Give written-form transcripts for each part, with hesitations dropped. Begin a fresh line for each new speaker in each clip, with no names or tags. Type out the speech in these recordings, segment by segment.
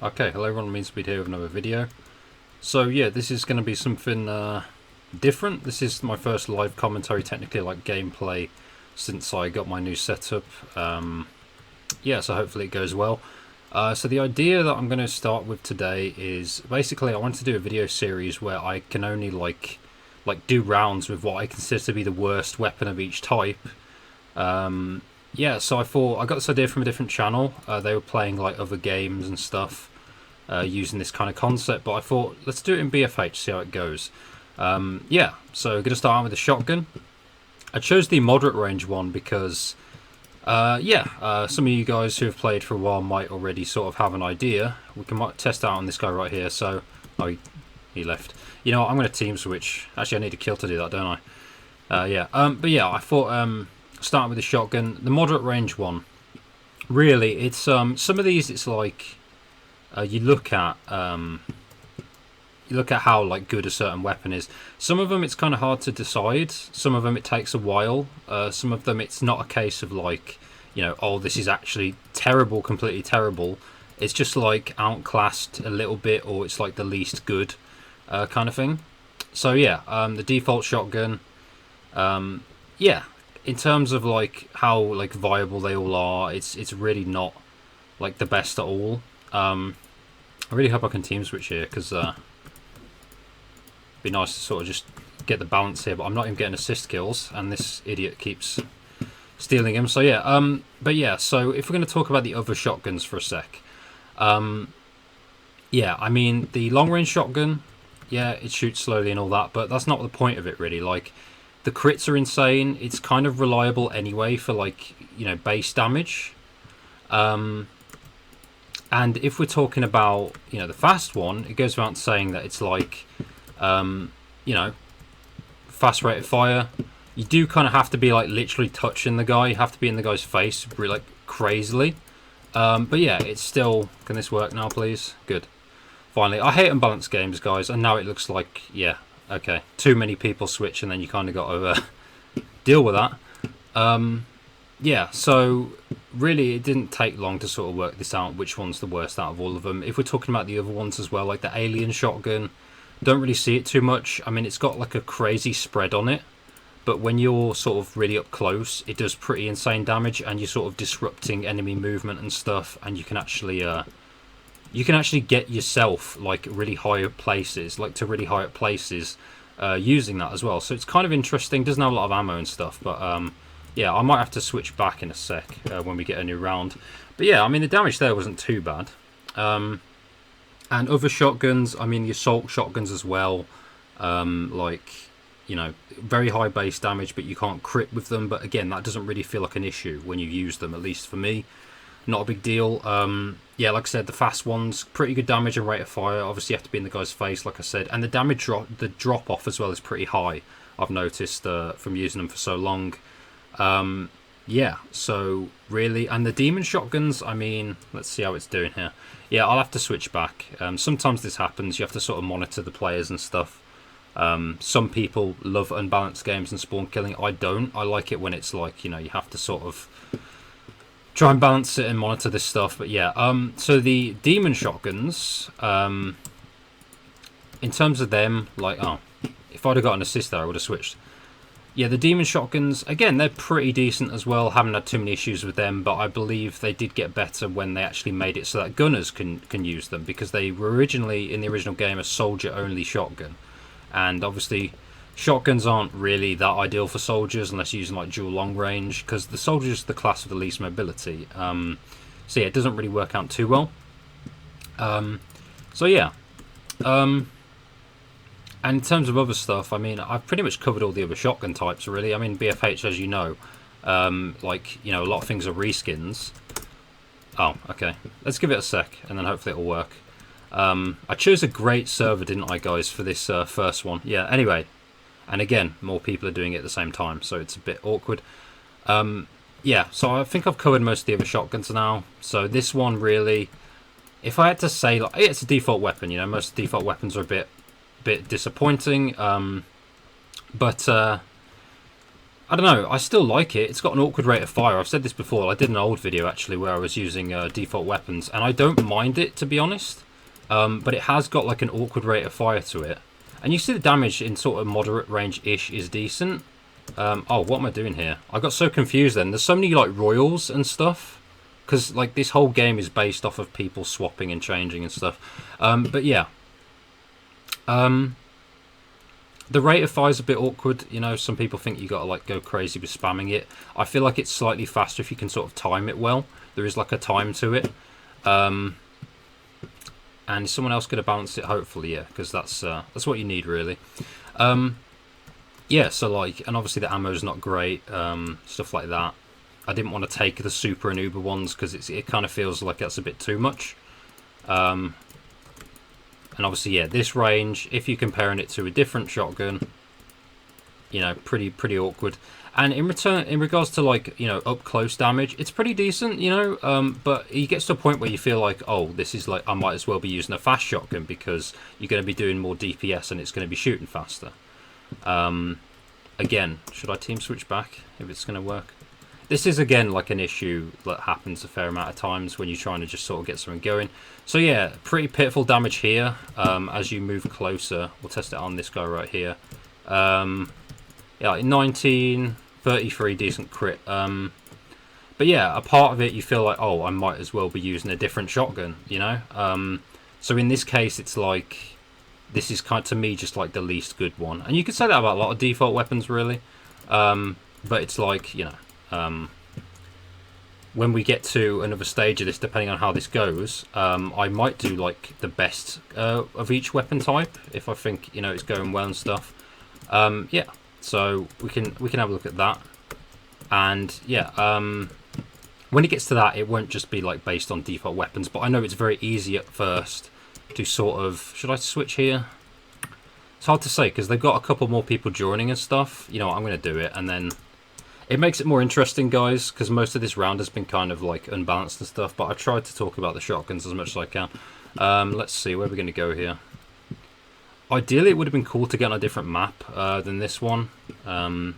Okay, hello everyone, Meanspeed here with another video. So yeah, this is going to be something different. This is my first live commentary, technically like gameplay, since I got my new setup. Yeah, so hopefully it goes well. So the idea that I'm going to start with today is basically I want to do a video series where I can only like do rounds with what I consider to be the worst weapon of each type. Yeah, so I thought I got this idea from a different channel. They were playing like other games and stuff using this kind of concept, but I thought let's do it in BFH, see how it goes. Yeah, so we're gonna start with the shotgun. I chose the moderate range one because some of you guys who have played for a while might already sort of have an idea. We can test out on this guy right here. So he left. You know what, I'm gonna team switch. Actually, I need a kill to do that, don't I? But yeah, I thought starting with the shotgun, the moderate range one. Really, it's some of these. It's like you look at how like good a certain weapon is. Some of them it's kind of hard to decide. Some of them it takes a while. Some of them it's not a case of like, you know, oh, this is actually terrible, completely terrible. It's just like outclassed a little bit, or it's like the least good kind of thing. So yeah, the default shotgun. Yeah. In terms of like how like viable they all are, it's really not like the best at all. I really hope I can team switch here because it'd be nice to sort of just get the balance here. But I'm not even getting assist kills, and this idiot keeps stealing him. So yeah, but yeah. So if we're going to talk about the other shotguns for a sec, yeah, I mean the long range shotgun, yeah, it shoots slowly and all that, but that's not the point of it really. Like, the crits are insane. It's kind of reliable anyway for like, you know, base damage. And if we're talking about, you know, the fast one, it goes without saying that it's like, you know, fast rate of fire. You do kind of have to be like literally touching the guy. You have to be in the guy's face really like crazily. But yeah, it's still. Can this work now, please? Good. Finally, I hate unbalanced games, guys. And now it looks like, yeah. Okay, too many people switch, and then you kind of got to deal with that. Yeah, so really it didn't take long to sort of work this out, which one's the worst out of all of them. If we're talking about the other ones as well, like the alien shotgun, don't really see it too much. I mean, it's got like a crazy spread on it, but when you're sort of really up close, it does pretty insane damage, and you're sort of disrupting enemy movement and stuff, and you can actually get yourself like really high up places, like to really high up places, using that as well. So it's kind of interesting. Doesn't have a lot of ammo and stuff, but yeah, I might have to switch back in a sec when we get a new round. But yeah, I mean the damage there wasn't too bad. And other shotguns, I mean the assault shotguns as well, like, you know, very high base damage, but you can't crit with them. But again, that doesn't really feel like an issue when you use them, at least for me. Not a big deal. Yeah, like I said, the fast ones, pretty good damage and rate of fire. Obviously, you have to be in the guy's face, like I said. And the damage the drop off as well is pretty high, I've noticed from using them for so long. Yeah, so really, and the demon shotguns, I mean, let's see how it's doing here. Yeah, I'll have to switch back. Sometimes this happens. You have to sort of monitor the players and stuff. Some people love unbalanced games and spawn killing. I don't. I like it when it's like, you know, you have to sort of try and balance it and monitor this stuff. But yeah, so the demon shotguns, in terms of them, like, oh, if I'd have got an assist there, I would have switched. Yeah, the demon shotguns, again, they're pretty decent as well. Haven't had too many issues with them, but I believe they did get better when they actually made it so that gunners can use them, because they were originally, in the original game, a soldier-only shotgun. And obviously, shotguns aren't really that ideal for soldiers unless you're using like dual long range, because the soldier's the class with the least mobility. So yeah, it doesn't really work out too well. So yeah. And in terms of other stuff, I mean, I've pretty much covered all the other shotgun types, really. I mean, BFH, as you know, like, you know, a lot of things are reskins. Oh, okay. Let's give it a sec, and then hopefully it'll work. I chose a great server, didn't I, guys, for this first one? Yeah, anyway. And again, more people are doing it at the same time, so it's a bit awkward. Yeah, so I think I've covered most of the other shotguns now. So this one, really, if I had to say, like, it's a default weapon, you know, most default weapons are a bit disappointing, but I don't know. I still like it. It's got an awkward rate of fire. I've said this before. I did an old video actually where I was using default weapons, and I don't mind it to be honest. But it has got like an awkward rate of fire to it, and you see the damage in sort of moderate range-ish is decent. Oh, what am I doing here? I got so confused then. There's so many like royals and stuff, because like this whole game is based off of people swapping and changing and stuff. But yeah. The rate of fire is a bit awkward, you know. Some people think you gotta like go crazy with spamming it. I feel like it's slightly faster if you can sort of time it well. There is like a time to it, and someone else could have balanced it. Hopefully, yeah, because that's what you need really. Yeah, so like, and obviously the ammo's not great, stuff like that. I didn't want to take the super and uber ones because it kind of feels like that's a bit too much. And obviously, yeah, this range, if you're comparing it to a different shotgun, you know, pretty awkward. And in regards to like, you know, up close damage, it's pretty decent, you know. But it gets to a point where you feel like, oh, this is like, I might as well be using a fast shotgun because you're going to be doing more DPS and it's going to be shooting faster. Again, should I team switch back if it's going to work? This is, again, like an issue that happens a fair amount of times when you're trying to just sort of get something going. So, yeah, pretty pitiful damage here as you move closer. We'll test it on this guy right here. Yeah, like 19, 33, decent crit. But, yeah, a part of it, you feel like, oh, I might as well be using a different shotgun, you know? So, in this case, it's like, this is kind of, to me, just like the least good one. And you could say that about a lot of default weapons, really. But it's like, you know, when we get to another stage of this, depending on how this goes, I might do like the best of each weapon type if I think, you know, it's going well and stuff. Yeah, so we can have a look at that. And yeah, when it gets to that, it won't just be like based on default weapons, but I know it's very easy at first to sort of, should I switch here? It's hard to say because they've got a couple more people joining and stuff. You know what, I'm going to do it, and then it makes it more interesting, guys, because most of this round has been kind of like unbalanced and stuff, but I tried to talk about the shotguns as much as I can. Let's see, where are we going to go here? Ideally, it would have been cool to get on a different map than this one. I'm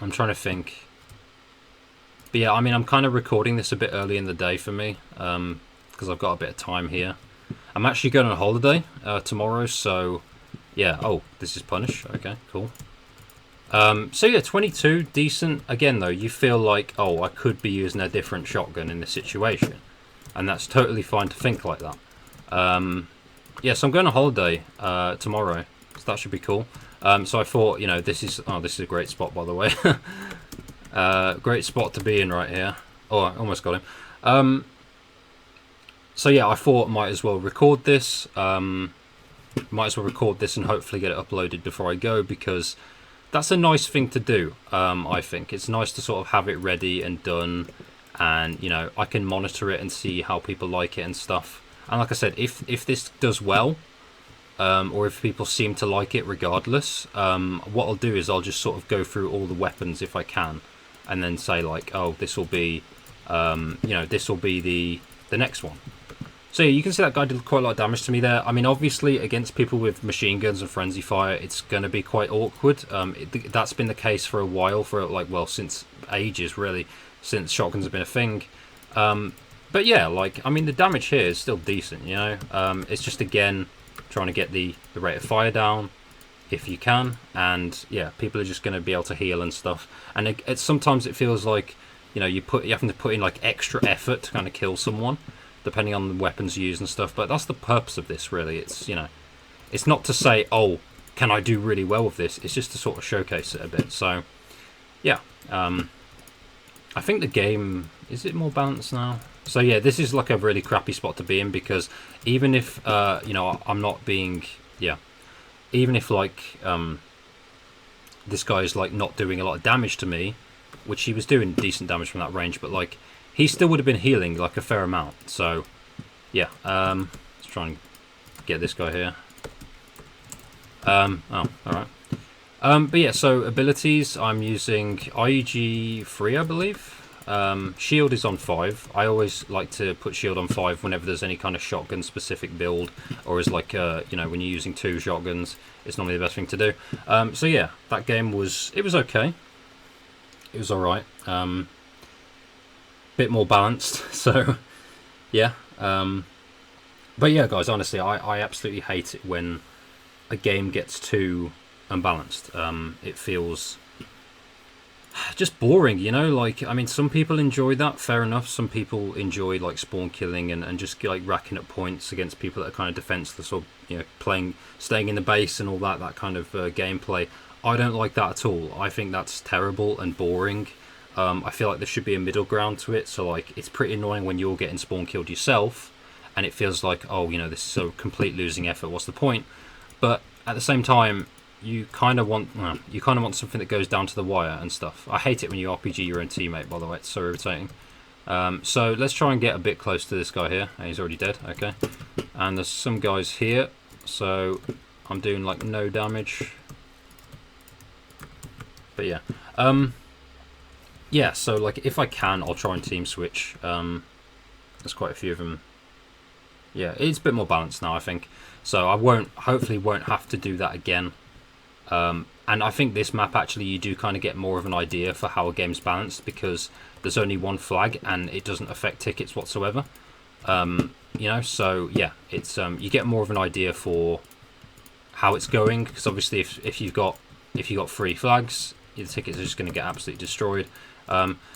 trying to think. But yeah, I mean, I'm kind of recording this a bit early in the day for me, because I've got a bit of time here. I'm actually going on holiday tomorrow, so yeah. Oh, this is Punish. Okay, cool. So yeah, 22, decent. Again though, you feel like, oh, I could be using a different shotgun in this situation. And that's totally fine to think like that. Yeah, so I'm going on holiday tomorrow, so that should be cool. So I thought, you know, this is a great spot, by the way. Great spot to be in right here. Oh, I almost got him. So yeah, I thought might as well record this. And hopefully get it uploaded before I go, because that's a nice thing to do. I think it's nice to sort of have it ready and done, and you know, I can monitor it and see how people like it and stuff. And like I said, if this does well, or if people seem to like it regardless, what I'll do is I'll just sort of go through all the weapons if I can, and then say like, oh, this will be, you know, this will be the next one. So yeah, you can see that guy did quite a lot of damage to me there. I mean, obviously, against people with machine guns and frenzy fire, it's going to be quite awkward. That's been the case for a while, for like, well, since ages, really, since shotguns have been a thing. But yeah, like, I mean, the damage here is still decent, you know? It's just, again, trying to get the rate of fire down, if you can. And yeah, people are just going to be able to heal and stuff. And sometimes it feels like, you know, you have to put in, like, extra effort to kind of kill someone, depending on the weapons you use and stuff. But that's the purpose of this, really. It's, you know, it's not to say, oh, can I do really well with this? It's just to sort of showcase it a bit. So yeah, I think the game, is it more balanced now? So yeah, this is like a really crappy spot to be in, because even if you know, I'm not being, yeah, even if like this guy's like not doing a lot of damage to me, which he was doing decent damage from that range, but like, he still would have been healing like a fair amount. So yeah, let's try and get this guy here. Oh, alright. But yeah, so abilities, I'm using IEG 3, I believe. Shield is on 5. I always like to put shield on 5 whenever there's any kind of shotgun specific build, or is like, you know, when you're using 2 shotguns, it's normally the best thing to do. So yeah, that game was okay. It was alright. Bit more balanced, so yeah. But yeah, guys, honestly, I absolutely hate it when a game gets too unbalanced. It feels just boring, you know. Like, I mean, some people enjoy that, fair enough. Some people enjoy like spawn killing and just like racking up points against people that are kind of defenseless, or playing, staying in the base and all that kind of gameplay. I don't like that at all. I think that's terrible and boring. I feel like there should be a middle ground to it. So like, it's pretty annoying when you're getting spawn killed yourself, and it feels like, oh, this is a complete losing effort. What's the point? But at the same time, you kind of want something that goes down to the wire and stuff. I hate it when you RPG your own teammate, by the way. It's so irritating. So let's try and get a bit close to this guy here. He's already dead. Okay. And there's some guys here. So I'm doing like no damage. But yeah. Yeah, so like if I can, I'll try and team switch. There's quite a few of them. Yeah, it's a bit more balanced now, I think. So I hopefully won't have to do that again. And I think this map, actually, you do kind of get more of an idea for how a game's balanced, because there's only one flag and it doesn't affect tickets whatsoever. So yeah, it's you get more of an idea for how it's going, because obviously if you've got 3 flags, your tickets are just going to get absolutely destroyed.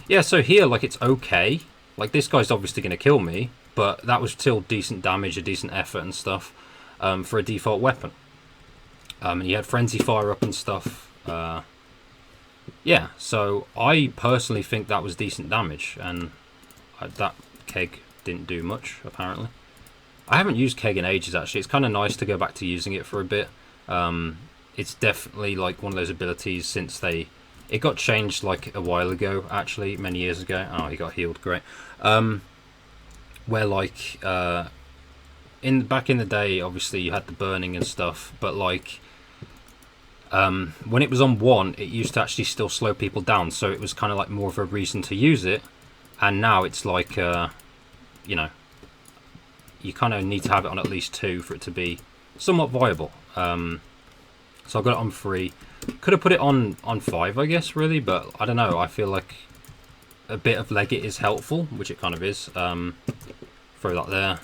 Yeah, so here, like, it's okay. Like, this guy's obviously going to kill me, but that was still decent damage, a decent effort and stuff, for a default weapon. And he had frenzy fire up and stuff. Yeah, so I personally think that was decent damage, and that keg didn't do much, apparently. I haven't used keg in ages, actually. It's kind of nice to go back to using it for a bit. It's definitely like one of those abilities since it got changed like a while ago, actually, many years ago. Oh, he got healed, great. Where like back in the day, obviously you had the burning and stuff, but like when it was on 1, it used to actually still slow people down, so it was kind of like more of a reason to use it. And now it's like you kind of need to have it on at least 2 for it to be somewhat viable. So I got it on 3. Could have put it on 5, I guess, really, but I don't know. I feel like a bit of Leggett is helpful, which it kind of is. Throw that there.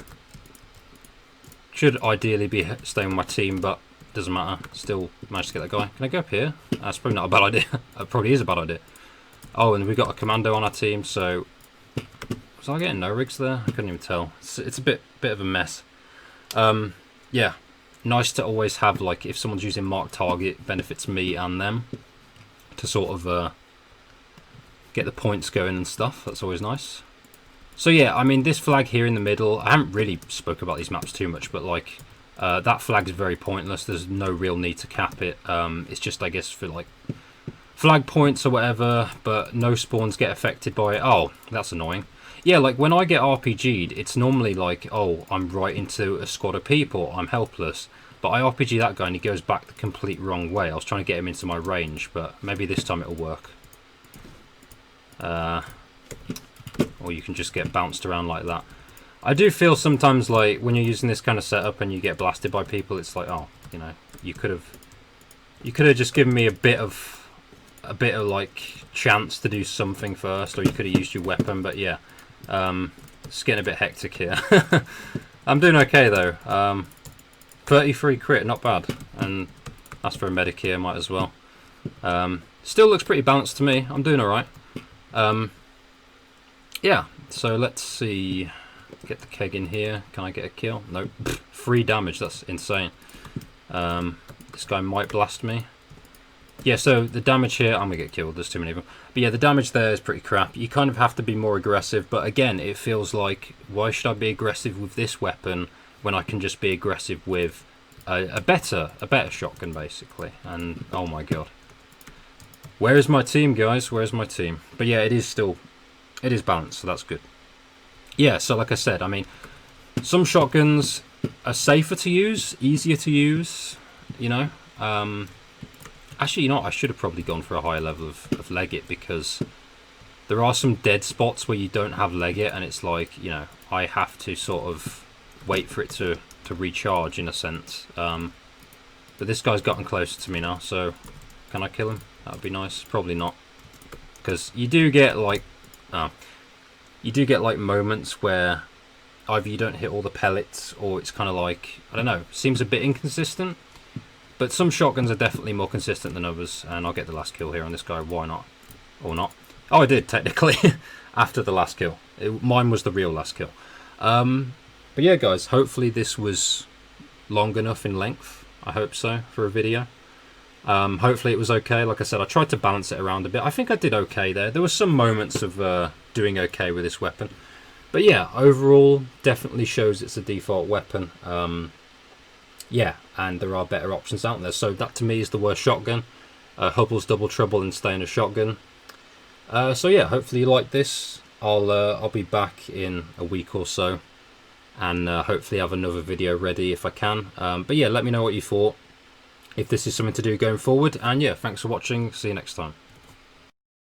Should ideally be staying with my team, but doesn't matter. Still managed to get that guy. Can I go up here? That's probably not a bad idea. It probably is a bad idea. Oh, and we got a commando on our team, so... Was I getting no rigs there? I couldn't even tell. It's a bit of a mess. Yeah. Nice to always have, like, if someone's using mark target, benefits me and them to sort of get the points going and stuff. That's always nice. So yeah, I mean, this flag here in the middle, I haven't really spoke about these maps too much, but like that flag is very pointless. There's no real need to cap it. It's just, I guess, for like flag points or whatever, but no spawns get affected by it. Oh, that's annoying. Yeah, like when I get RPG'd, it's normally like, oh, I'm right into a squad of people, I'm helpless. But I RPG that guy and he goes back the complete wrong way. I was trying to get him into my range, but maybe this time it'll work. Or you can just get bounced around like that. I do feel sometimes like when you're using this kind of setup and you get blasted by people, it's like, oh, you could have just given me a bit of like chance to do something first, or you could have used your weapon. But yeah, it's getting a bit hectic here. I'm doing okay though. 33 crit, not bad, and that's for a medic here, might as well. Still looks pretty balanced to me. I'm doing alright. Yeah, so let's see. Get the keg in here. Can I get a kill? Nope. 3 damage, that's insane. This guy might blast me. Yeah, so the damage here, I'm gonna get killed, there's too many of them. But yeah, the damage there is pretty crap. You kind of have to be more aggressive, but again, it feels like, why should I be aggressive with this weapon when I can just be aggressive with a better shotgun, basically? And oh my god, where is my team, guys? Where's my team? But yeah, it is balanced, so that's good. Yeah, so like I said, I mean, some shotguns are safer to use, easier to use, actually, I should have probably gone for a higher level of Leggett, because there are some dead spots where you don't have Leggett, and it's like, I have to sort of wait for it to recharge in a sense. But this guy's gotten closer to me now, so can I kill him? That would be nice. Probably not. because you do get like moments where either you don't hit all the pellets, or it's kind of like, I don't know, seems a bit inconsistent. But some shotguns are definitely more consistent than others, and I'll get the last kill here on this guy. Why not? Or not? Oh, I did technically after the last kill. Mine was the real last kill. But yeah, guys, hopefully this was long enough in length. I hope so for a video. Hopefully it was okay. Like I said, I tried to balance it around a bit. I think I did okay there. There were some moments of doing okay with this weapon. But yeah, overall, definitely shows it's a default weapon. Yeah, and there are better options out there. So that to me is the worst shotgun. Hubbell's Double Trouble and staying a shotgun. So yeah, hopefully you like this. I'll be back in a week or so, and hopefully have another video ready if I can. But yeah, let me know what you thought, if this is something to do going forward. And yeah, thanks for watching. See you next time.